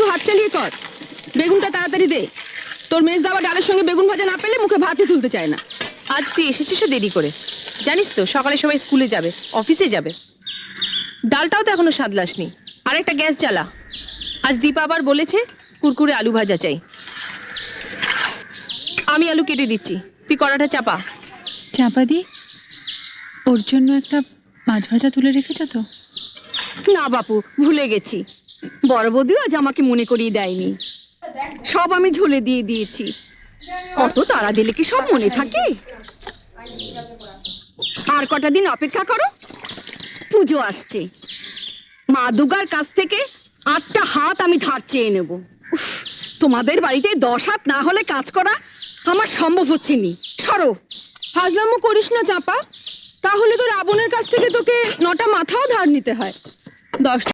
একটু হাত চালিয়ে কর। বেগুনটা তাড়াতাড়ি দে। তোর মেজ দাওয়া ডালের সঙ্গে বেগুন ভাজা না পেলে মুখে ভাতই তুলতে চায় না। আজ তুই এসেছিস দেরি করে, জানিস তো সকালে সবাই স্কুলে যাবে, অফিসে যাবে। ডালটাও তো এখনো সাদলাসনি। আরেকটা গ্যাস জ্বালা। আজ দীপা আবার বলেছে কুরকুরে আলু ভাজা চাই। আমি আলু কেটে দিচ্ছি, তুই কড়াটা চাপা। চাপা দি। ওর জন্য একটা মাছ ভাজা তুলে রেখেছ তো? না বাপু, ভুলে গেছি। বড় বৌদিও আজ আমাকে মনে করিয়ে দেয়নি। সব আমি ঝোলে দিয়ে দিয়েছি। কত তাড়া দিলে কি সব মনে থাকে? আর কটা দিন অপেক্ষা করো, পুজো আসছে। মা দুর্গার কাছ থেকে 8টা হাত আমি ধার চেয়ে নেব। উফ, তোমাদের বাড়িতে 10 হাত না হলে কাজ করা আমার সম্ভব হচ্ছে নি। সরো। ফাজলামো করিস না চাপা, তাহলে তো রাবণের কাছ থেকে তোকে 9টা মাথাও ধার নিতে হয়। 10